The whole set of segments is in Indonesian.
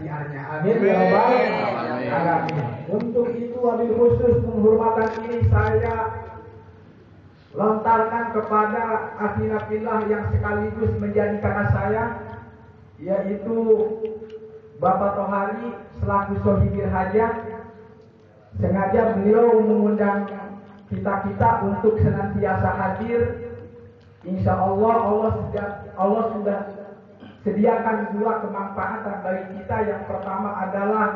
siarnya. Amin ya rabbal alamin. Untuk itu wabil khusus penghormatan ini saya lontarkan kepada akhina fillah yang sekaligus menjadi kakak saya, yaitu Bapak Tohari selaku sohibir hajat. Sengaja beliau mengundang kita untuk senantiasa hadir. Insya Allah sudah sediakan dua kemanfaatan bagi kita. Yang pertama adalah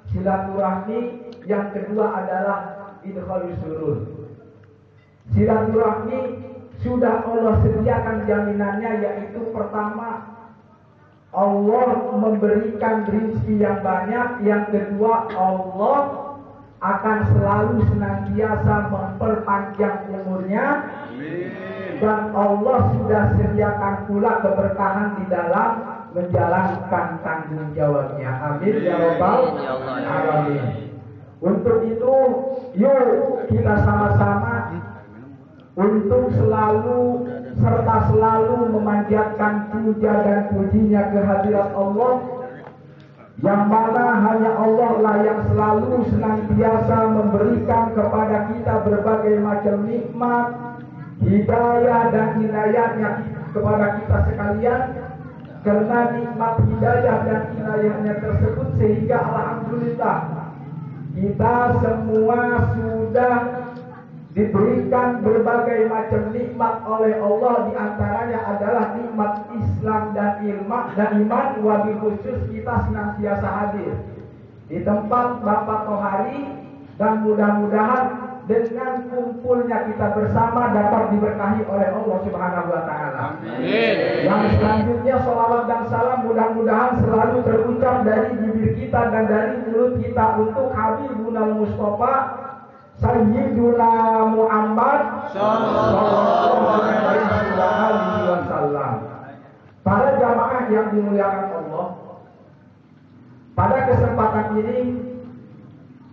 silaturahmi, yang kedua adalah idkhalus surur. Silaturahmi sudah Allah sediakan jaminannya, yaitu pertama Allah memberikan rezeki yang banyak, yang kedua Allah akan selalu senantiasa memperpanjang umurnya. Dan Allah sudah sediakan pula keberkahan di dalam menjalankan tanggung jawabnya. Amin ya rabbal alamin. Untuk itu, yuk kita sama-sama untuk selalu serta selalu memanjatkan puja dan pujinya kehadirat Allah, yang mana hanya Allah lah yang selalu senantiasa memberikan kepada kita berbagai macam nikmat, hidayah dan inayahnya kepada kita sekalian. Karena nikmat hidayah dan inayahnya tersebut, sehingga alhamdulillah kita semua sudah diberikan berbagai macam nikmat oleh Allah. Di antaranya adalah nikmat Islam dan iman. Wabil khusus kita senantiasa hadir di tempat Bapak Tohari, dan mudah-mudahan dengan kumpulnya kita bersama dapat diberkahi oleh Allah Subhanahu wa taala. Amin. Yang selanjutnya salawat dan salam mudah-mudahan selalu terucap dari bibir kita dan dari mulut kita untuk Habibunal Mustafa Sayyiduna Muhammad sallallahu alaihi wasallam. Para jamaah yang dimuliakan Allah, pada kesempatan ini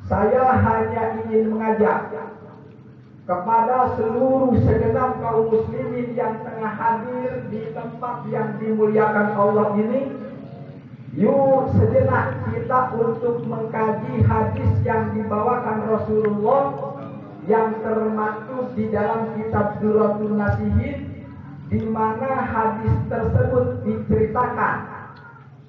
saya hanya ingin mengajak kepada seluruh segenap kaum muslimin yang tengah hadir di tempat yang dimuliakan Allah ini, yuk sejenak kita untuk mengkaji hadis yang dibawakan Rasulullah yang termaktub di dalam kitab Durratun Nasihin, di mana hadis tersebut diceritakan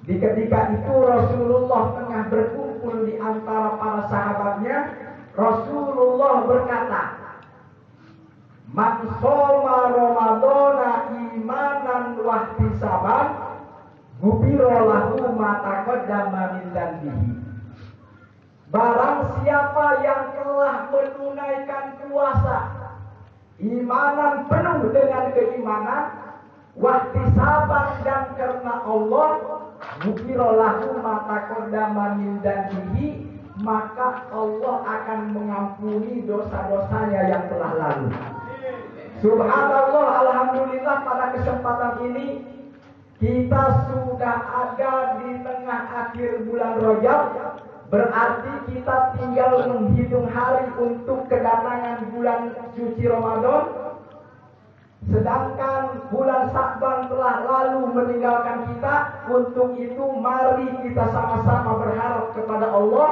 di ketika itu Rasulullah tengah berkumpul di antara para sahabatnya. Rasulullah berkata, "Man shoma Ramadana imanan wa ihtisaban, ghufira lahu ma taqaddama min dzambihi." Barang siapa yang telah menunaikan puasa imanan penuh dengan keimanan, wahtisaban dan karena Allah, ghufira lahu ma taqaddama min dzambihi, maka Allah akan mengampuni dosa-dosanya yang telah lalu. Subhanallah, alhamdulillah pada kesempatan ini kita sudah ada di tengah akhir bulan Rajab. Berarti kita tinggal menghitung hari untuk kedatangan bulan suci Ramadan. Sedangkan bulan Sya'ban telah lalu meninggalkan kita. Untuk itu mari kita sama-sama berharap kepada Allah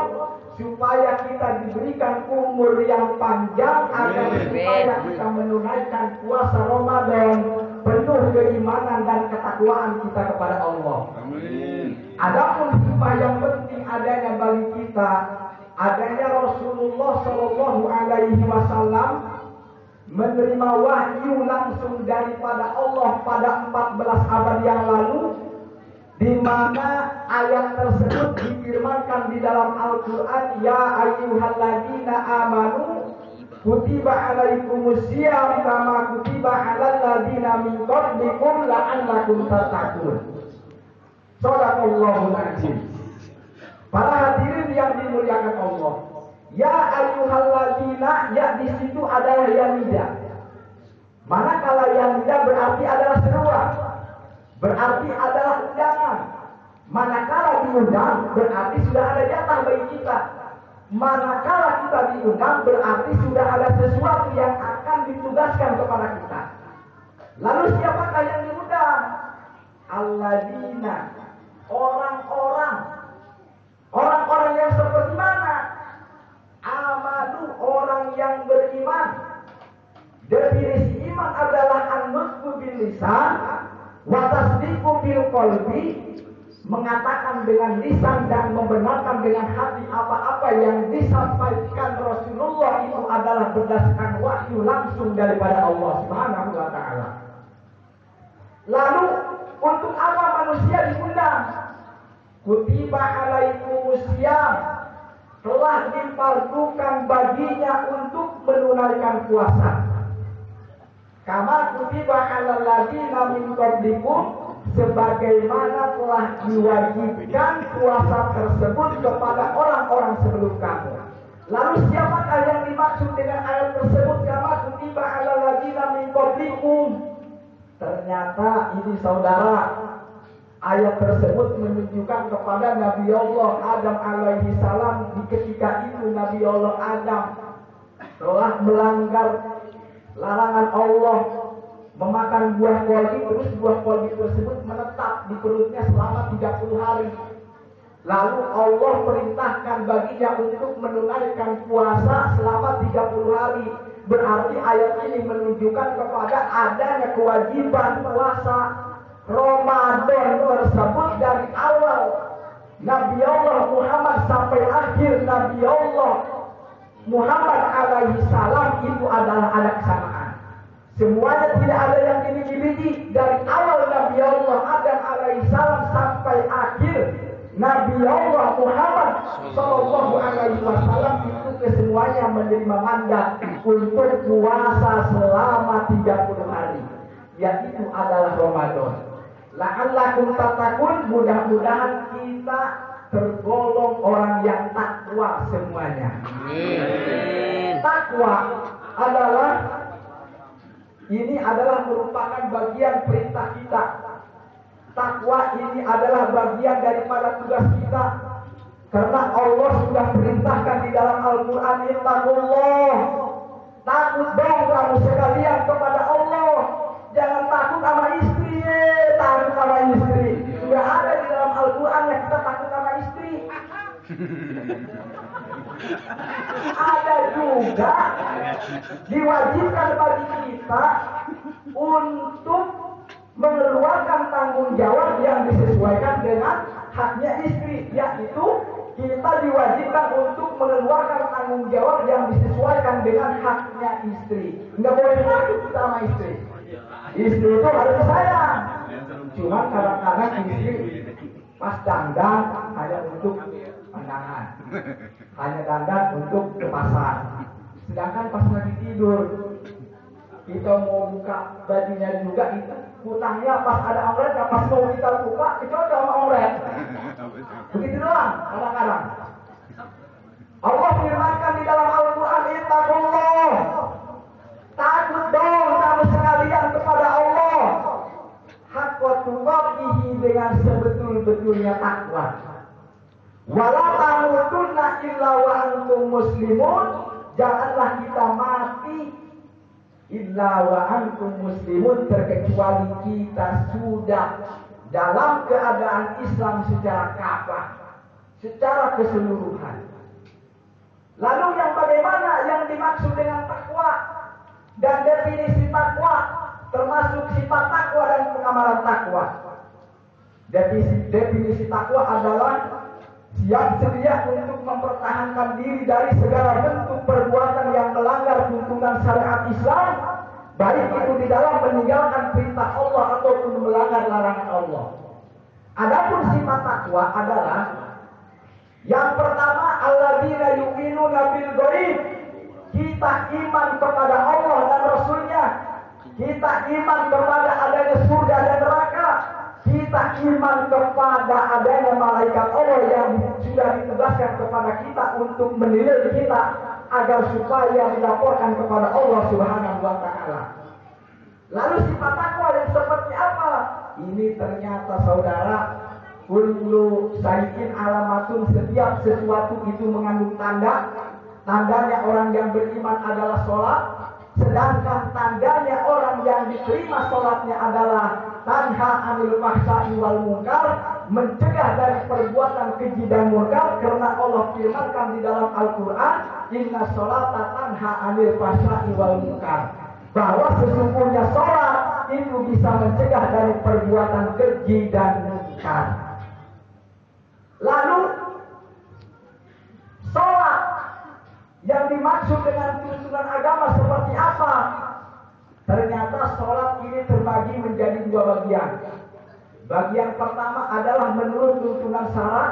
supaya kita diberikan umur yang panjang, agar supaya kita menunaikan puasa Ramadan penuh keimanan dan ketakwaan kita kepada Allah. Amin. Adapun hikmah yang penting adanya bagi kita, adanya Rasulullah Shallallahu Alaihi Wasallam menerima wahyu langsung daripada Allah pada 14 abad yang lalu, di mana ayat tersebut difirmankan di dalam Al-Quran, "Ya ayyuhalladzina amanu kutiba alaikumusiyam kama kutiba alal ladzina min qablikum la'allakum tattaqun." Shadaqallahul azim. Para hadirin yang dimuliakan Allah, ya ayyuhalladzina, ya di situ adalah yanida. Manakala yanida berarti adalah seruan, berarti adalah undangan. Manakala diundang berarti sudah ada jatah bagi kita. Manakala kita diundang berarti sudah ada sesuatu yang akan ditugaskan kepada kita. Lalu siapakah yang diundang? Alladzina, orang-orang lisan wa tasdiqu bil qalbi, mengatakan dengan lisan dan membenarkan dengan hati apa-apa yang disampaikan Rasulullah itu adalah berdasarkan wahyu langsung daripada Allah Subhanahu wa taala. Lalu untuk apa manusia diundang? Kutiba alaikumus syiyam, telah difardukan baginya untuk menunaikan puasa. Kama kutiba alal ladzina min qablikum, sebagaimana telah diwajibkan puasa tersebut kepada orang-orang sebelum kamu. Lalu siapakah yang dimaksud dengan ayat tersebut? Kama kutiba alal ladzina min qablikum. Ternyata ini saudara, ayat tersebut menunjukkan kepada Nabi Allah Adam alaihi salam. Di ketika itu Nabi Allah Adam telah melanggar larangan Allah memakan buah kolbi, terus buah kolbi tersebut menetap di perutnya selama 30 hari. Lalu Allah perintahkan baginya untuk menunaikan puasa selama 30 hari. Berarti ayat ini menunjukkan kepada adanya kewajiban puasa Ramadan tersebut dari awal Nabi Allah Muhammad sampai akhir Nabi Allah Muhammad alaihi salam itu adalah ada kesamaan. Semuanya tidak ada yang dimiliki dari awal Nabi Allah Adam alaihi salam sampai akhir Nabi Allah Muhammad sallallahu alaihi wasallam itu kesemuanya menerima mandat untuk puasa selama 30 hari, yaitu adalah Ramadan. La'allakum tattaqun, mudah-mudahan kita tergolong orang yang takwa semuanya. Takwa adalah merupakan bagian perintah kita. Takwa ini adalah bagian daripada tugas kita. Karena Allah sudah perintahkan di dalam Al-Quran, Ittaqullah. Takut dong kamu sekalian kepada Allah. Jangan takut sama istri, takut sama istri. Sudah ada di dalam Al-Quran yang kita takut sama istri. Ada juga diwajibkan bagi kita untuk mengeluarkan tanggung jawab yang disesuaikan dengan haknya istri, yaitu kita diwajibkan untuk mengeluarkan tanggung jawab yang disesuaikan dengan haknya istri. Nggak boleh takut kita sama istri. Istri itu harus sayang. Cuma kadang-kadang istri pas dandan hanya untuk pandangan, hanya dandan untuk ke pasar. Sedangkan pas lagi tidur kita mau buka bajunya juga, itu hutangnya pas ada omret, pas mau kita buka itu ada omret. Begitu doang kadang-kadang. Allah firmankan di dalam Al-Quran, Ittaqullah. Takut dong kamu sekalian kepada Allah. Haqqa tuqatihi, dengan sebetul-betulnya takwa. Wala tamutunna illa wa antum muslimun. Janganlah kita mati illa wa antum muslimun, terkecuali kita sudah dalam keadaan Islam secara kafah, secara keseluruhan. Lalu yang bagaimana yang dimaksud dengan takwa dan definisi takwa, termasuk sifat takwa dan pengamalan takwa. Definisi takwa adalah siap sedia untuk mempertahankan diri dari segala bentuk perbuatan yang melanggar tuntunan syariat Islam, baik itu di dalam meninggalkan perintah Allah ataupun melanggar larangan Allah. Adapun sifat takwa adalah yang pertama, alladzina yu'minuna bil ghaib. Kita iman kepada Allah dan Rasulnya. Kita iman kepada adanya surga dan neraka. Kita iman kepada adanya malaikat Allah yang sudah ditugaskan kepada kita untuk menilai kita agar supaya dilaporkan kepada Allah Subhanahu wa taala. Lalu sifat takwa yang seperti apa? Ini ternyata saudara, kullu syai'in alamatun, setiap sesuatu itu mengandung tanda. Tandanya orang yang beriman adalah sholat, sedangkan tandanya orang yang diterima sholatnya adalah tanha anil fahsya'i wal munkar, mencegah dari perbuatan keji dan munkar. Karena Allah firmankan di dalam Al-Quran, inna sholata tanha anil fahsya'i wal munkar, bahwa sesungguhnya sholat itu bisa mencegah dari perbuatan keji dan munkar. Lalu sholat yang dimaksud dengan tuntunan agama seperti apa? Ternyata sholat ini terbagi menjadi dua bagian. Bagian pertama adalah menurut tuntunan syara,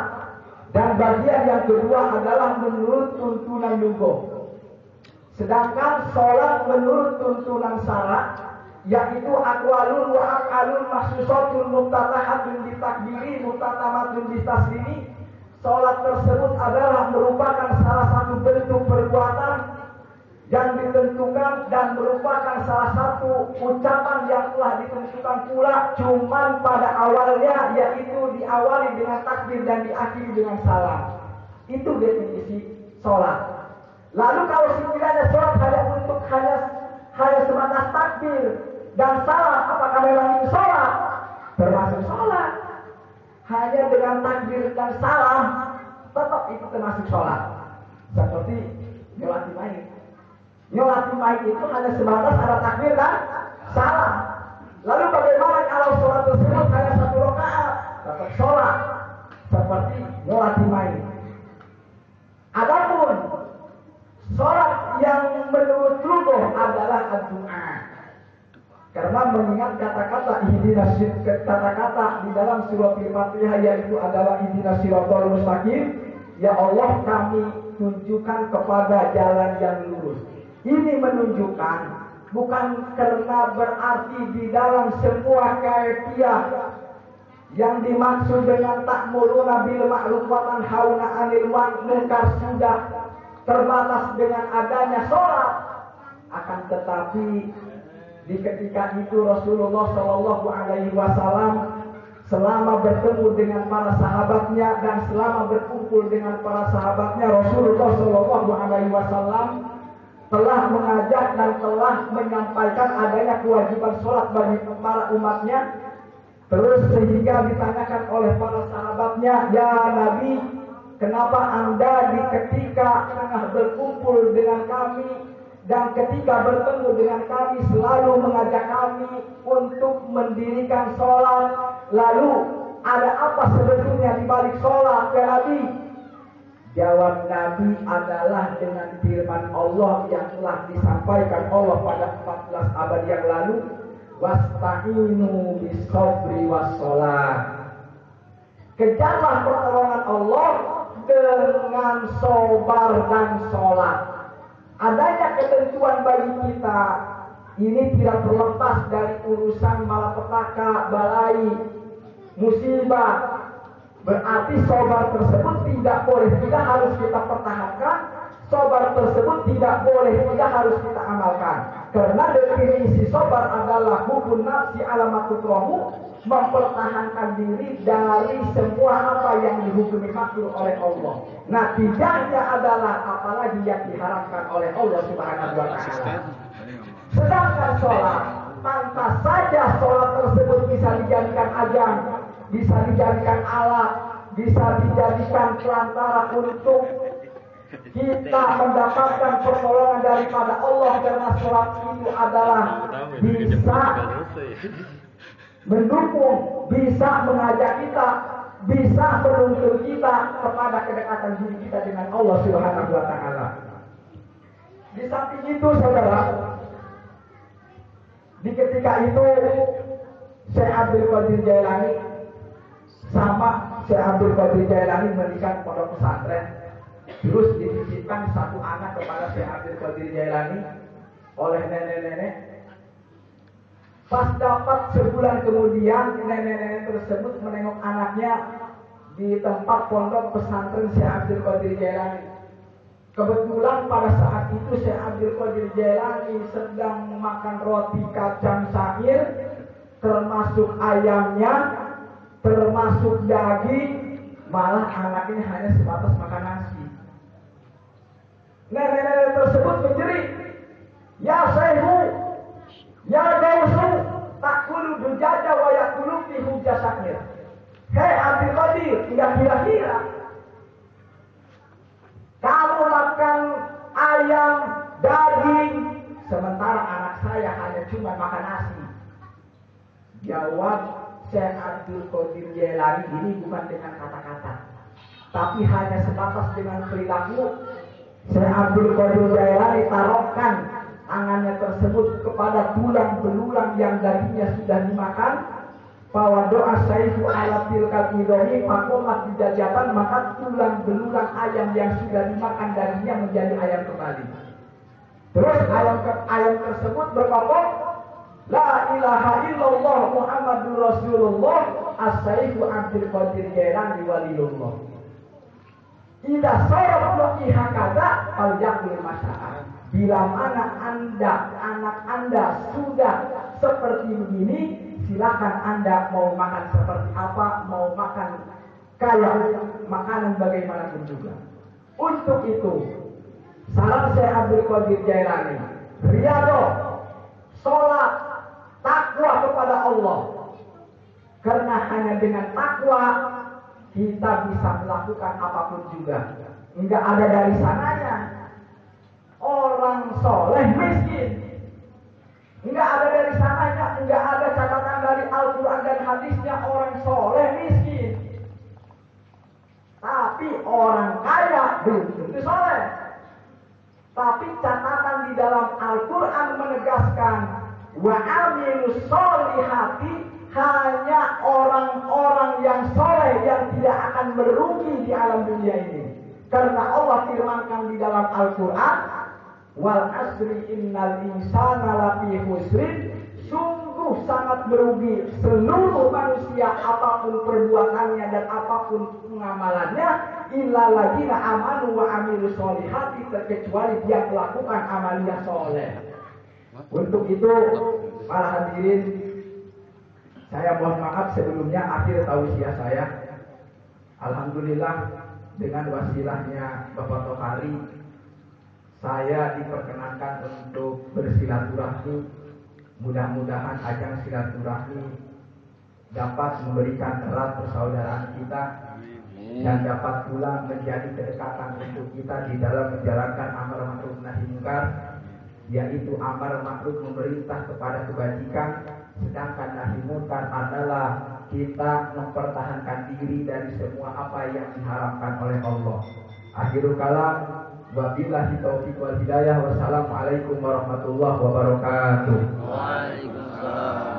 dan bagian yang kedua adalah menurut tuntunan lugah. Sedangkan sholat menurut tuntunan syara, yaitu aqwalun wa af'alun mahsusatun muftatahatun bitakbiri muftatamatun bitaslimi. Sholat tersebut adalah merupakan salah satu bentuk perbuatan yang ditentukan dan merupakan salah satu ucapan yang telah ditentukan pula, cuman pada awalnya, yaitu diawali dengan takbir dan diakhiri dengan salam. Itu definisi sholat. Lalu kalau sekiranya sholat hanya sebatas takbir dan salam, apakah memang itu sholat? Termasuk sholat. Hanya dengan takbir dan salam tetap itu termasuk sholat. Seperti nyolati mayit. Nyolati mayit itu hanya sebatas ada takbir dan salam. Lalu bagaimana kalau sholat tersebut hanya satu rakaat? Tetap sholat. Seperti nyolati mayit. Adapun sholat yang menurut lugah adalah doa. Karena mengingat kata-kata di dalam surah Al-Fatihah, yaitu adalah ihdinas siratal mustaqim, ya Allah kami tunjukkan kepada jalan yang lurus. Ini menunjukkan bukan karena berarti di dalam semua kaifiah yang dimaksud dengan ta'muruna bil ma'ruf wa tanhauna 'anil munkar sudah terbatas dengan adanya sholat. Akan tetapi di ketika itu Rasulullah Shallallahu Alaihi Wasallam selama bertemu dengan para sahabatnya dan selama berkumpul dengan para sahabatnya, Rasulullah Shallallahu Alaihi Wasallam telah mengajak dan telah menyampaikan adanya kewajiban sholat bagi para umatnya. Terus sehingga ditanyakan oleh para sahabatnya, ya Nabi, kenapa Anda di ketika tengah berkumpul dengan kami dan ketika bertemu dengan kami selalu mengajak kami untuk mendirikan sholat? Lalu ada apa sebetulnya di balik sholat, ya Nabi? Jawab Nabi adalah dengan firman Allah yang telah disampaikan Allah pada 14 abad yang lalu, wasta'inu bis-sabri was-sholat. Kejarlah pertolongan Allah dengan sabar dan sholat. Adanya ketentuan bagi kita ini tidak terlepas dari urusan malapetaka, balai, musibah. Berarti sabar tersebut tidak harus kita pertahankan. Sabar tersebut tidak harus kita amalkan. Karena definisi sabar adalah hubun nafsi alamatul, mempertahankan diri dari semua apa yang dihukumi makruh oleh Allah. Nah, tidaknya adalah apalagi yang diharamkan oleh Allah Subhanahu wa Ta'ala. Sedangkan sholat, pantas saja sholat tersebut bisa dijadikan ajang, bisa dijadikan alat, bisa dijadikan perantara untuk kita mendapatkan pertolongan daripada Allah. Karena sholat itu adalah bisa mendukung, bisa mengajak kita, bisa menuntun kita kepada kedekatan diri kita dengan Allah Subhanahu wa Ta'ala. Di samping itu, saudara, di ketika itu Syekh Abdul Qadir Jailani sama Syekh Abdul Qadir Jailani mendirikan pondok pesantren. Terus dititipkan satu anak kepada Syekh Abdul Qadir Jailani oleh nenek-nenek. Pas dapat sebulan kemudian, nenek-nenek tersebut menengok anaknya di tempat pondok pesantren Syekh Abdul Qadir Jailani. Kebetulan pada saat itu Syekh Abdul Qadir Jailani sedang memakan roti kacang syair, termasuk ayamnya, termasuk daging, malah anaknya hanya sebatas makan nasi. Nenek-nenek tersebut menjerit, ya Syekhu, ya Gausu, takulu dujaja wa yakulu fi hujasakir. Hei Abdul Qadir, tidak kira-kira kamu makan ayam, daging, sementara anak saya hanya cuma makan nasi. Jawab Syekh Abdul Qadir Jailani ini bukan dengan kata-kata, tapi hanya sebatas dengan perilaku. Syekh Abdul Qadir Jailani taruhkan tangannya tersebut kepada tulang belulang yang dagingnya sudah dimakan. Bahwa doa saifu ala tilkal idhami fakomat dijajatan, maka tulang belulang ayam yang sudah dimakan dagingnya menjadi ayam kembali. Terus ayam tersebut berkata, la ilaha illallah Muhammadur Rasulullah as-saifu Abdul Qadir Jailani waliyullah. Idza sarafu hakada fal yaqul masya'ah. Bila mana anak Anda sudah seperti begini, silakan Anda mau makan seperti apa, mau makan kayak makanan bagaimanapun juga. Untuk itu, salam Syekh Abdul Qadir Jailani, riyadhah, sholat, takwa kepada Allah. Karena hanya dengan takwa kita bisa melakukan apapun juga. Enggak ada dari sananya orang soleh miskin. Enggak ada dari sananya, enggak ada catatan dari Al-Quran dan hadisnya orang soleh miskin. Tapi orang kaya belum tentu soleh. Tapi catatan di dalam Al-Quran menegaskan wa amilus solihati, hanya orang-orang yang soleh yang tidak akan merugi di alam dunia ini. Karena Allah firmankan di dalam Al-Quran, wal asri innal insana lafi khusrin, sungguh sangat merugi seluruh manusia apapun perbuatannya dan apapun pengamalannya, illa ladzina amanu wa amilus solihati, terkecuali dia melakukan amalia soleh. Untuk itu para hadirin, saya mohon maaf sebelumnya akhir tausiah saya. Alhamdulillah dengan wasilahnya Bapak Tohari, saya diperkenankan untuk bersilaturahmi. Mudah-mudahan ajang silaturahmi dapat memberikan erat persaudaraan kita dan dapat pula menjadi kedekatan untuk kita di dalam menjalankan amar ma'ruf nahi munkar, yaitu amar ma'ruf memerintah kepada kebajikan, sedangkan nahi munkar adalah kita mempertahankan diri dari semua apa yang diharamkan oleh Allah. Akhirul kalam, wabillahi taufiq wal hidayah. Wassalamualaikum warahmatullahi wabarakatuh. Waalaikumsalam.